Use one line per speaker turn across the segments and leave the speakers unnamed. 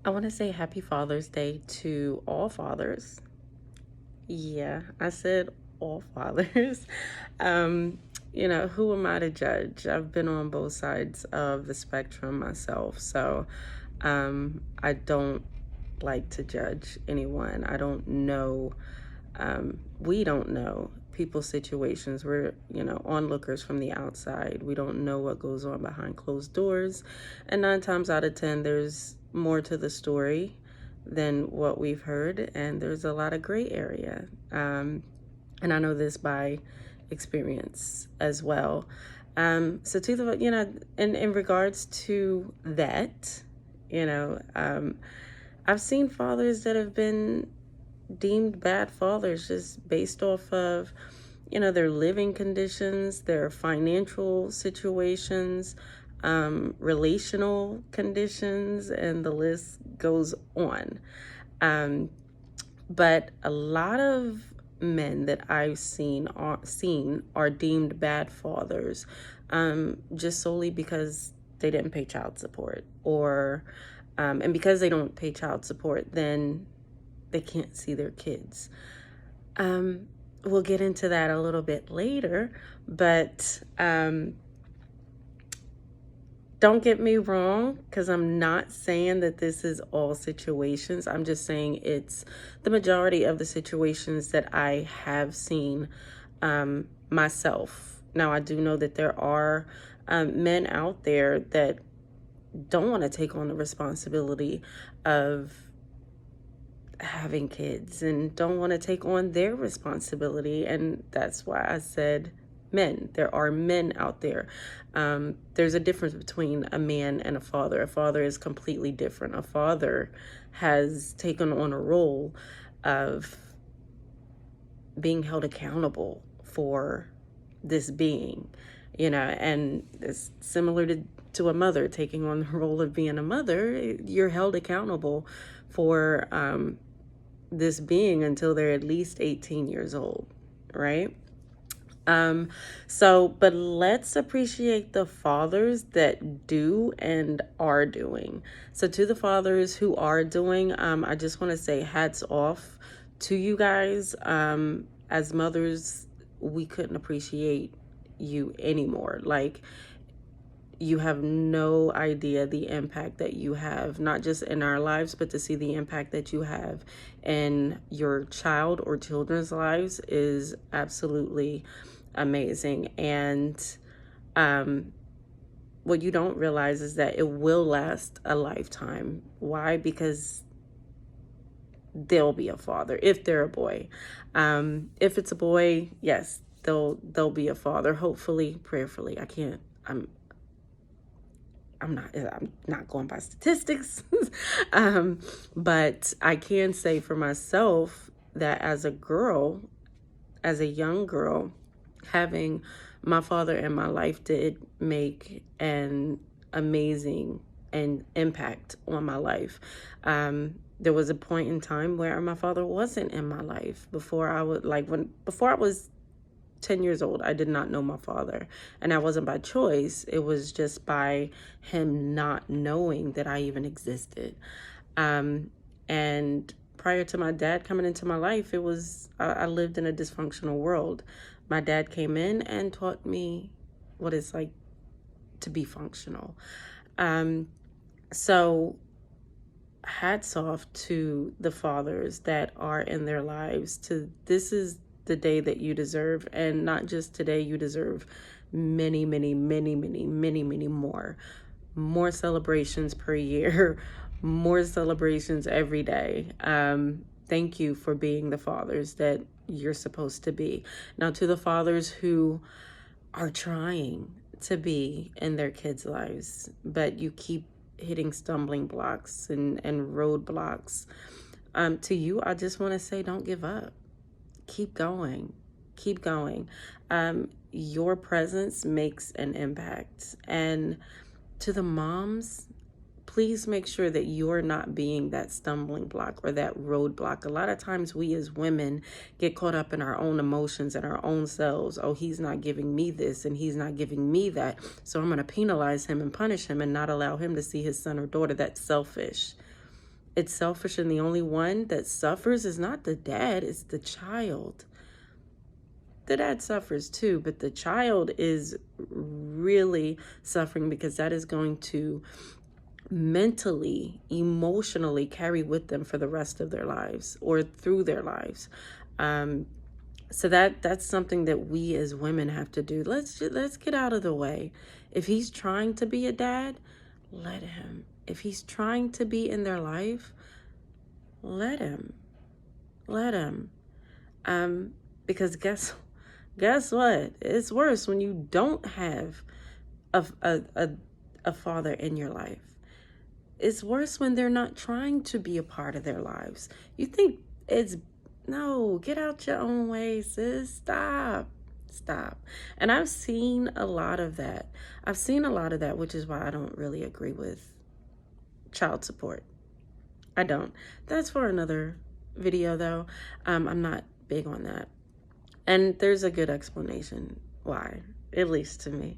I want to say happy Father's Day to all fathers. Yeah, I said all fathers. um, who am I to judge? I've been on both sides of the spectrum myself, so I don't like to judge anyone. I don't know. We don't know people's situations. We're, onlookers from the outside. We don't know what goes on behind closed doors. And 9 times out of 10, there's more to the story than what we've heard. And there's a lot of gray area. And I know this by experience as well. So to the, in regards to that, I've seen fathers that have been deemed bad fathers just based off of, their living conditions, their financial situations, relational conditions, and the list goes on. But a lot of men that I've seen are deemed bad fathers, just solely because they didn't pay child support, or and because they don't pay child support, then they can't see their kids. We'll get into that a little bit later, but don't get me wrong, because I'm not saying that this is all situations. I'm just saying it's the majority of the situations that I have seen myself. Now, I do know that there are men out there that don't want to take on the responsibility of having kids and don't want to take on their responsibility. And that's why I said men. There are men out there. There's a difference between a man and a father. A father is completely different. A father has taken on a role of being held accountable for this being, and it's similar to a mother taking on the role of being a mother. You're held accountable for this being until they're at least 18 years old, right? But let's appreciate the fathers that do and are doing. So to the fathers who are doing, I just want to say hats off to you guys. As mothers, we couldn't appreciate you anymore. Like, you have no idea the impact that you have, not just in our lives, but to see the impact that you have in your child or children's lives is absolutely amazing. And what you don't realize is that it will last a lifetime. Why? Because they'll be a father if they're a boy. If it's a boy, yes, they'll be a father. Hopefully, prayerfully. I'm not going by statistics, but I can say for myself that as a young girl, having my father in my life did make an amazing impact on my life. There was a point in time where my father wasn't in my life before I was 10 years old. I did not know my father, and that wasn't by choice. It was just by him not knowing that I even existed. And prior to my dad coming into my life, I lived in a dysfunctional world. My dad came in and taught me what it's like to be functional. So hats off to the fathers that are in their lives. This is the day that you deserve, and not just today. You deserve many, many, many, many, many, many more celebrations per year, more celebrations every day. Thank you for being the fathers that you're supposed to be. Now, to the fathers who are trying to be in their kids' lives, but you keep hitting stumbling blocks and roadblocks, to you, I just want to say, don't give up. Keep going. Keep going. Your presence makes an impact. And to the moms, please make sure that you're not being that stumbling block or that roadblock. A lot of times we as women get caught up in our own emotions and our own selves. Oh, he's not giving me this and he's not giving me that, so I'm going to penalize him and punish him and not allow him to see his son or daughter. That's selfish. It's selfish, and the only one that suffers is not the dad, it's the child. The dad suffers too, but the child is really suffering because that is going to mentally, emotionally carry with them for the rest of their lives or through their lives. Um, so that's something that we as women have to do. Let's get out of the way. If he's trying to be a dad, let him. If he's trying to be in their life, let him. Let him. Because guess what? It's worse when you don't have a father in your life. It's worse when they're not trying to be a part of their lives. You think it's no, get out your own way, sis. Stop. And I've seen a lot of that. Which is why I don't really agree with child support. I don't. That's for another video though. I'm not big on that. And there's a good explanation why, at least to me.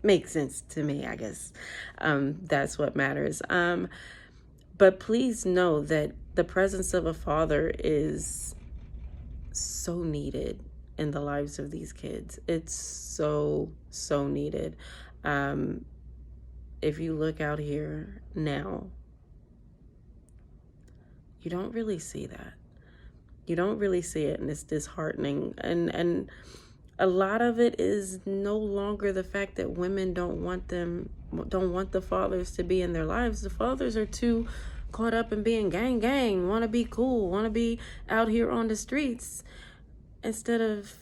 Makes sense to me, I guess. That's what matters. But please know that the presence of a father is so needed in the lives of these kids. It's so needed. If you look out here now, you don't really see that. You don't really see it, and it's disheartening. And a lot of it is no longer the fact that women don't want the fathers to be in their lives. The fathers are too caught up in being gang, want to be cool, want to be out here on the streets, instead of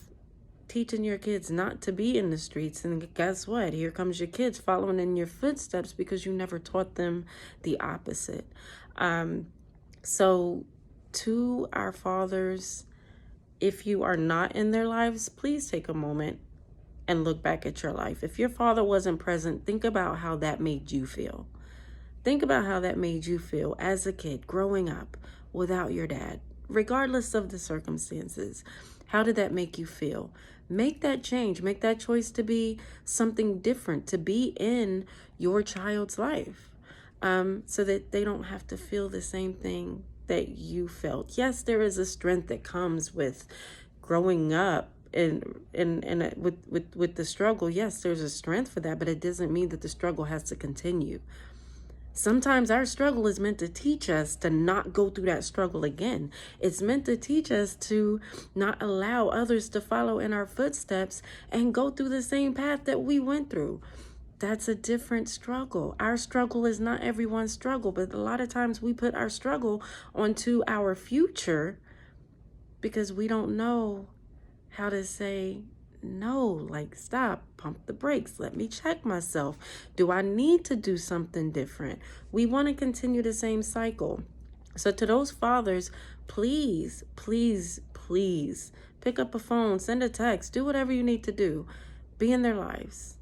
teaching your kids not to be in the streets. And guess what? Here comes your kids following in your footsteps because you never taught them the opposite. So to our fathers, if you are not in their lives, please take a moment and look back at your life. If your father wasn't present, think about how that made you feel. Think about how that made you feel as a kid growing up without your dad, regardless of the circumstances. How did that make you feel? Make that change. Make that choice to be something different, to be in your child's life, so that they don't have to feel the same thing that you felt. Yes, there is a strength that comes with growing up with the struggle. Yes, there's a strength for that, but it doesn't mean that the struggle has to continue. Sometimes our struggle is meant to teach us to not go through that struggle again. It's meant to teach us to not allow others to follow in our footsteps and go through the same path that we went through. That's a different struggle. Our struggle is not everyone's struggle, but a lot of times we put our struggle onto our future because we don't know how to say no, like stop, pump the brakes, let me check myself. Do I need to do something different? We want to continue the same cycle. So to those fathers, please pick up a phone, send a text, do whatever you need to do. Be in their lives.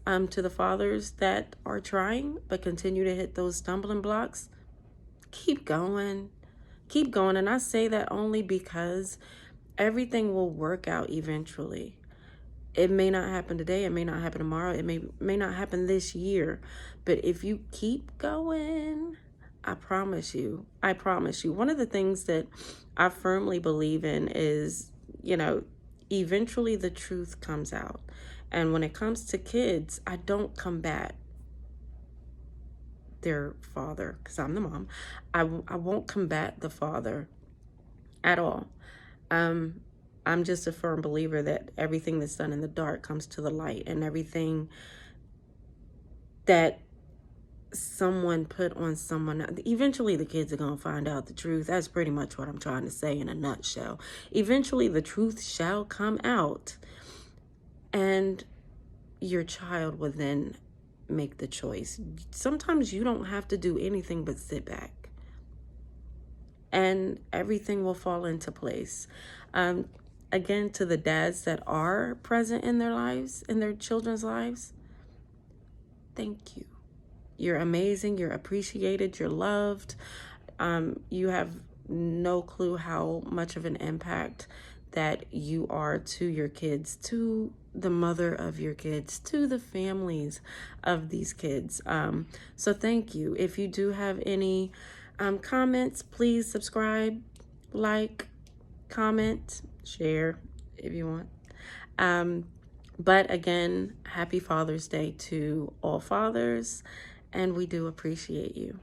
To the fathers that are trying but continue to hit those stumbling blocks, keep going. And I say that only because everything will work out eventually. It may not happen today, it may not happen tomorrow, it may not happen this year, but if you keep going, I promise you. One of the things that I firmly believe in is, eventually the truth comes out. And when it comes to kids, I don't combat their father because I'm the mom. I won't combat the father at all. I'm just a firm believer that everything that's done in the dark comes to the light, and everything that someone put on someone, eventually the kids are going to find out the truth. That's pretty much what I'm trying to say in a nutshell. Eventually the truth shall come out, and your child will then make the choice. Sometimes you don't have to do anything but sit back, and everything will fall into place. Again, to the dads that are present in their lives, in their children's lives, thank you. You're amazing. You're appreciated. You're loved. You have no clue how much of an impact that you are to your kids, to the mother of your kids, to the families of these kids. So thank you. If you do have any comments, please subscribe, like, comment, share if you want. But again, happy Father's Day to all fathers, and we do appreciate you.